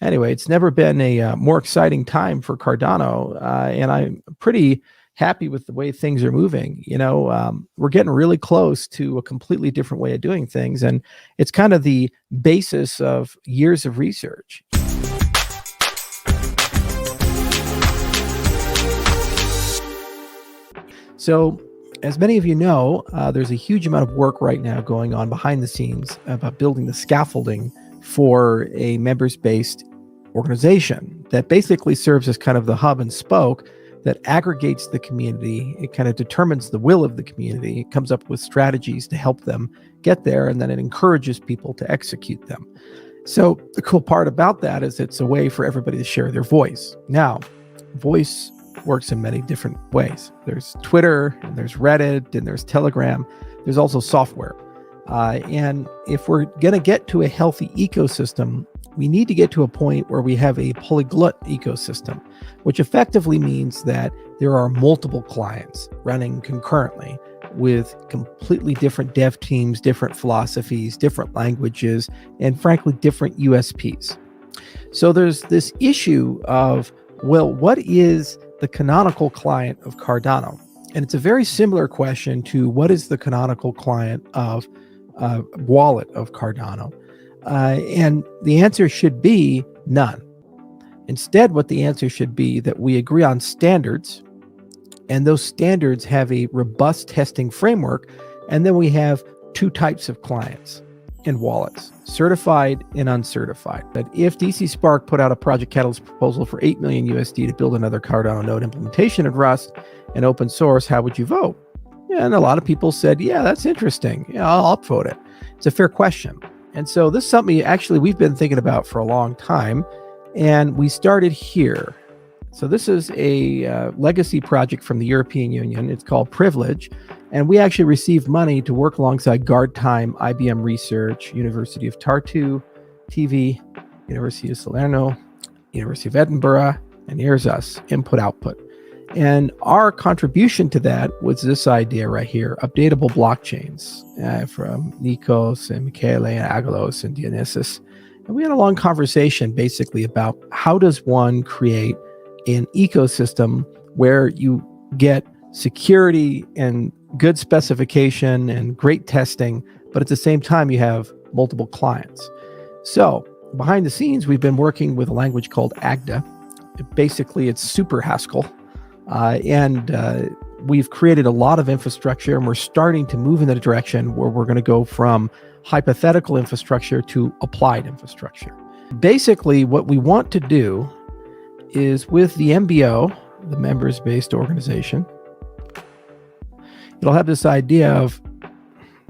Anyway, it's never been a more exciting time for Cardano, and I'm pretty happy with the way things are moving. We're getting really close to a completely different way of doing things, and it's kind of the basis of years of research. So, as many of you know, there's a huge amount of work right now going on behind the scenes about building the scaffolding for a members-based organization that basically serves as kind of the hub and spoke that aggregates the community. It kind of determines the will of the community. It comes up with strategies to help them get there, and then it encourages people to execute them. So the cool part about that is it's a way for everybody to share their voice. Now, voice works in many different ways. There's Twitter, and there's Reddit, and there's Telegram. There's also software. And if we're going to get to a healthy ecosystem, we need to get to a point where we have a polyglot ecosystem, which effectively means that there are multiple clients running concurrently with completely different dev teams, different philosophies, different languages, and frankly, different USPs. So there's this issue of, well, what is the canonical client of Cardano? And it's a very similar question to what is the canonical client of wallet of Cardano? And the answer should be none. Instead, what the answer should be that we agree on standards, and those standards have a robust testing framework, and then we have two types of clients and wallets, certified and uncertified. But if DC Spark put out a Project Catalyst proposal for $8 million USD to build another Cardano node implementation of Rust and open source, how would you vote? And a lot of people said, yeah, that's interesting. Yeah, I'll upvote it. It's a fair question. And so this is something actually we've been thinking about for a long time, and we started here. So this is a legacy project from the European Union. It's called Privilege, and we actually received money to work alongside Guard Time, IBM Research, University of Tartu, TV, University of Salerno, University of Edinburgh, and here's us, input-output. And our contribution to that was this idea right here, updatable blockchains from Nikos and Michele and Agalos and Dionysus. And we had a long conversation basically about how does one create an ecosystem where you get security and good specification and great testing, but at the same time you have multiple clients. So behind the scenes, we've been working with a language called Agda. Basically, it's super Haskell. And we've created a lot of infrastructure, and we're starting to move in the direction where we're going to go from hypothetical infrastructure to applied infrastructure. Basically, what we want to do is with the MBO, the members-based organization, it'll have this idea of,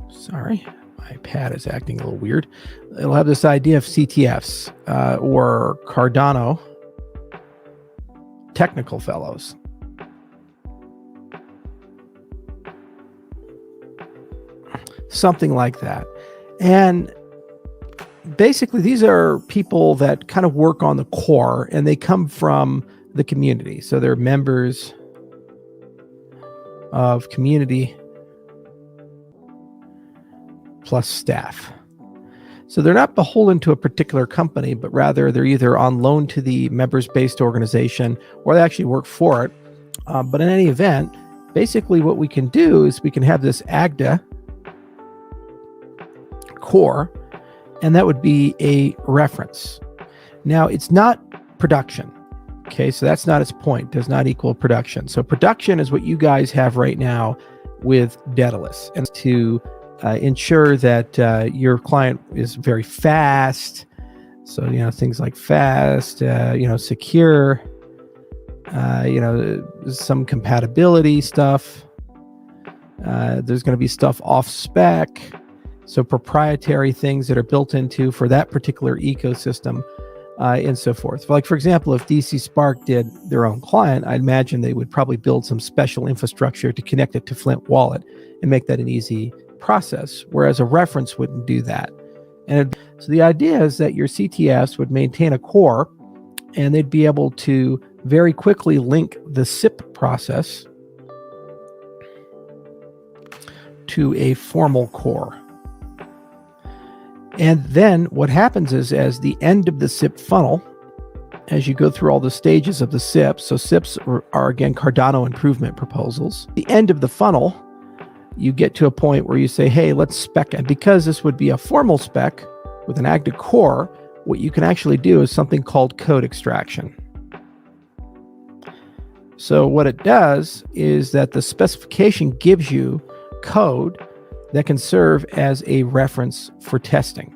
sorry, my pad is acting a little weird. It'll have this idea of CTFs or Cardano Technical Fellows. Something like that. And basically, these are people that kind of work on the core, and they come from the community. So they're members of community plus staff. So they're not beholden to a particular company, but rather they're either on loan to the members-based organization or they actually work for it. But in any event, basically what we can do is we can have this Agda core, and that would be a reference. Now, it's not production. Okay, so that's not its point. Does not equal production. So production is what you guys have right now with Daedalus, and to ensure that your client is very fast. So, things like fast, secure, some compatibility stuff. There's going to be stuff off spec. So proprietary things that are built into for that particular ecosystem, and so forth. Like, for example, if DC Spark did their own client, I'd imagine they would probably build some special infrastructure to connect it to Flint Wallet and make that an easy process, whereas a reference wouldn't do that. And so the idea is that your CTFs would maintain a core, and they'd be able to very quickly link the SIP process to a formal core. And then what happens is, as the end of the SIP funnel, as you go through all the stages of the SIPs. So SIPs are again Cardano improvement proposals. At the end of the funnel, you get to a point where you say, hey, let's spec it. Because this would be a formal spec with an ADA core, what you can actually do is something called code extraction. So what it does is that the specification gives you code that can serve as a reference for testing.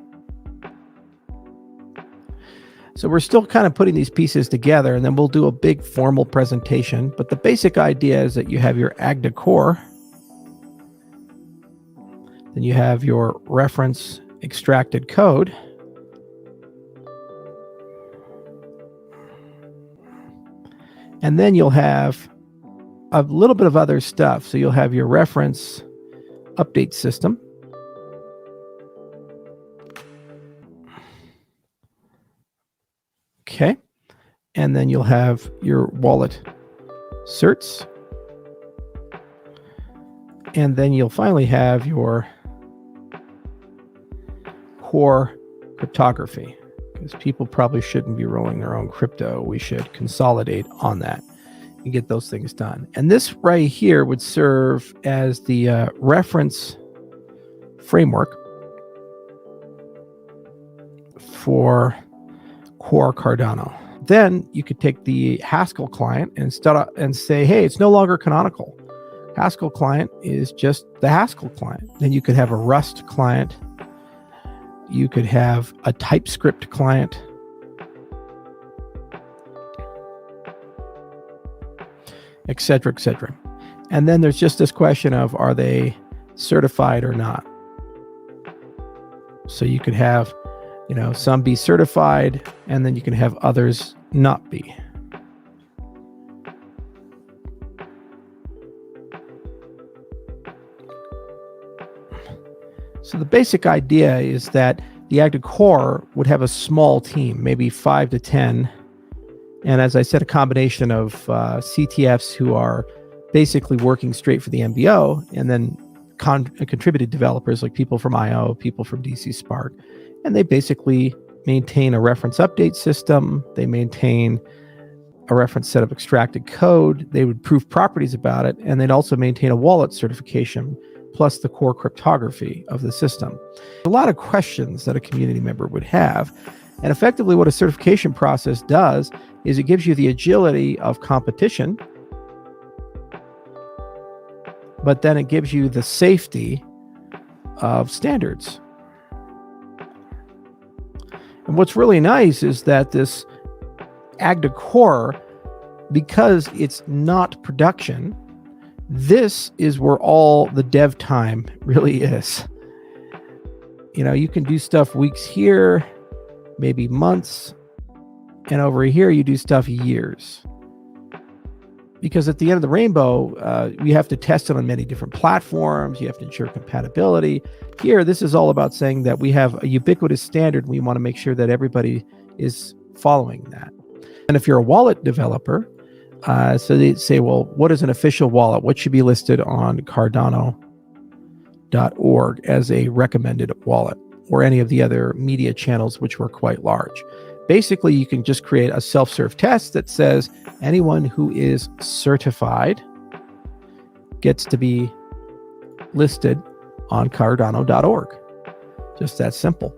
So we're still kind of putting these pieces together, and then we'll do a big formal presentation. But the basic idea is that you have your ADA core, then you have your reference extracted code, and then you'll have a little bit of other stuff. So you'll have your reference update system. Okay. And then you'll have your wallet certs. And then you'll finally have your core cryptography, because people probably shouldn't be rolling their own crypto. We should consolidate on that and get those things done. And this right here would serve as the reference framework for core Cardano. Then you could take the Haskell client and say, hey, it's no longer canonical. Haskell client is just the Haskell client. Then you could have a Rust client. You could have a TypeScript client. Et cetera, et cetera. And then there's just this question of, are they certified or not? So you could have, some be certified, and then you can have others not be. So the basic idea is that the ADA core would have a small team, maybe 5 to 10. And as I said, a combination of CTFs who are basically working straight for the MBO, and then contributed developers like people from IO, people from DC Spark. And they basically maintain a reference update system. They maintain a reference set of extracted code. They would prove properties about it. And they'd also maintain a wallet certification, plus the core cryptography of the system. A lot of questions that a community member would have. And effectively what a certification process does is it gives you the agility of competition, but then it gives you the safety of standards. And what's really nice is that this ADA core, because it's not production, this is where all the dev time really is. You can do stuff weeks here, maybe months, and over here you do stuff years. Because at the end of the rainbow, you have to test it on many different platforms. You have to ensure compatibility. Here, this is all about saying that we have a ubiquitous standard. We want to make sure that everybody is following that. And if you're a wallet developer, so they say, well, what is an official wallet? What should be listed on Cardano.org as a recommended wallet, or any of the other media channels, which were quite large? Basically, you can just create a self-serve test that says anyone who is certified gets to be listed on Cardano.org. Just that simple.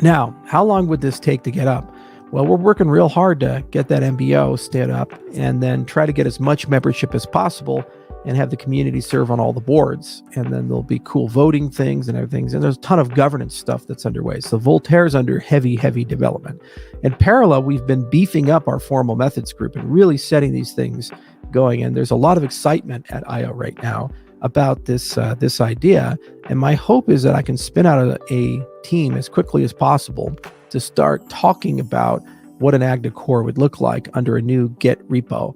Now, how long would this take to get up? Well, we're working real hard to get that MBO stood up, and then try to get as much membership as possible and have the community serve on all the boards. And then there'll be cool voting things and everything. And there's a ton of governance stuff that's underway. So Voltaire's under heavy, heavy development. In parallel, we've been beefing up our formal methods group and really setting these things going. And there's a lot of excitement at IO right now about this idea. And my hope is that I can spin out a team as quickly as possible to start talking about what an ADA core would look like under a new Git repo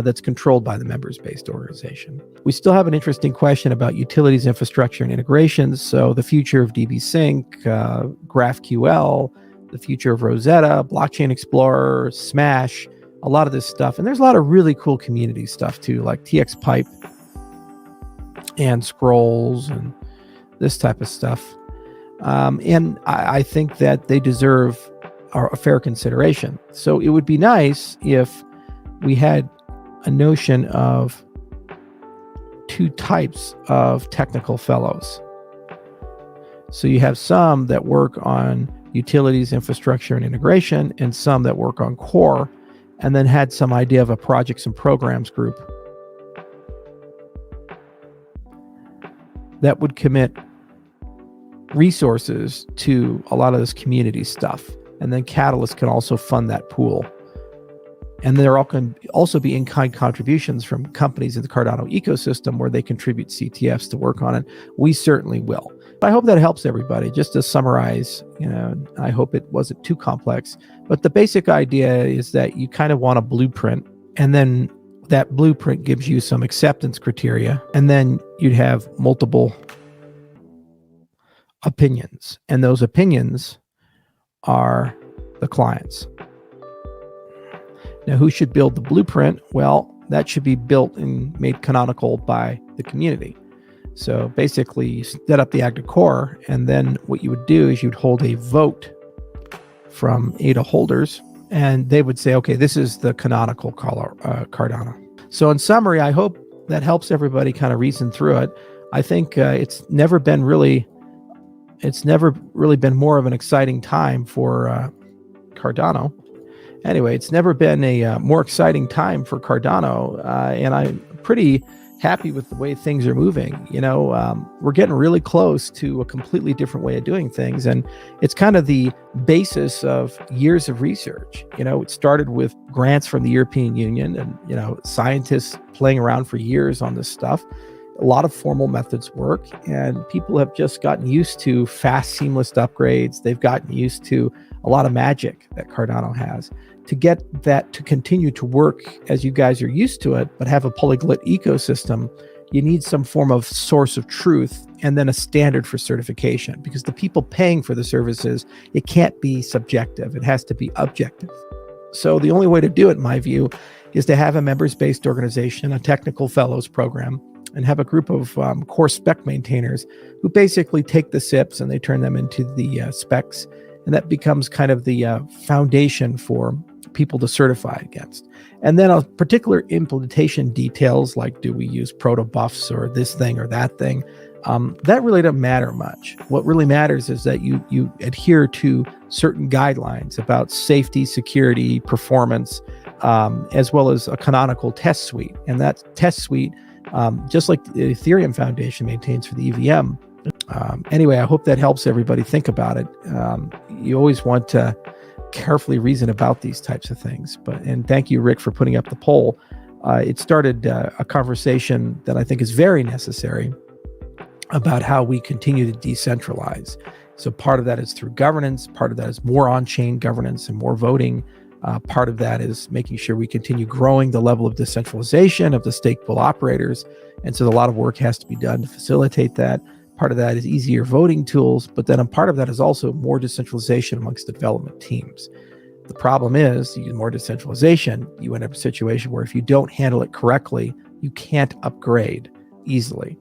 that's controlled by the members-based organization. We still have an interesting question about utilities, infrastructure, and integrations. So the future of DB-Sync, GraphQL, the future of Rosetta, Blockchain Explorer, Smash, a lot of this stuff. And there's a lot of really cool community stuff too, like TXPipe and Scrolls and this type of stuff. And I think that they deserve are a fair consideration. So it would be nice if we had a notion of two types of technical fellows. So you have some that work on utilities, infrastructure, and integration, and some that work on core, and then had some idea of a projects and programs group that would commit resources to a lot of this community stuff. And then Catalyst can also fund that pool. And there can also be in-kind contributions from companies in the Cardano ecosystem where they contribute CTFs to work on it. We certainly will. I hope that helps everybody. Just to summarize, I hope it wasn't too complex. But the basic idea is that you kind of want a blueprint, and then that blueprint gives you some acceptance criteria, and then you'd have multiple opinions. And those opinions are the clients. Now, who should build the blueprint? Well, that should be built and made canonical by the community. So basically, you set up the active core, and then what you would do is you'd hold a vote from Ada holders, and they would say, okay, this is the canonical Cardano. So in summary, I hope that helps everybody kind of reason through it. I think it's never really been more of an exciting time for Cardano. Anyway, it's never been a more exciting time for Cardano, and I'm pretty happy with the way things are moving. We're getting really close to a completely different way of doing things, and it's kind of the basis of years of research. It started with grants from the European Union, and scientists playing around for years on this stuff. A lot of formal methods work, and people have just gotten used to fast, seamless upgrades. They've gotten used to a lot of magic that Cardano has. To get that to continue to work as you guys are used to it, but have a polyglot ecosystem, you need some form of source of truth and then a standard for certification, because the people paying for the services, it can't be subjective. It has to be objective. So the only way to do it, in my view, is to have a members-based organization, a technical fellows program, and have a group of core spec maintainers who basically take the SIPs and they turn them into the specs. And that becomes kind of the foundation for people to certify against. And then particular implementation details, like do we use proto buffs or this thing or that thing, that really doesn't matter much. What really matters is that you adhere to certain guidelines about safety, security, performance, as well as a canonical test suite. And that test suite, just like the Ethereum Foundation maintains for the EVM. Anyway, I hope that helps everybody think about it. You always want to carefully reason about these types of things. And thank you, Rick, for putting up the poll. It started a conversation that I think is very necessary about how we continue to decentralize. So part of that is through governance. Part of that is more on-chain governance and more voting. Part of that is making sure we continue growing the level of decentralization of the stake pool operators. And so a lot of work has to be done to facilitate that. Part of that is easier voting tools, but then a part of that is also more decentralization amongst the development teams. The problem is, you use more decentralization, you end up in a situation where if you don't handle it correctly, you can't upgrade easily.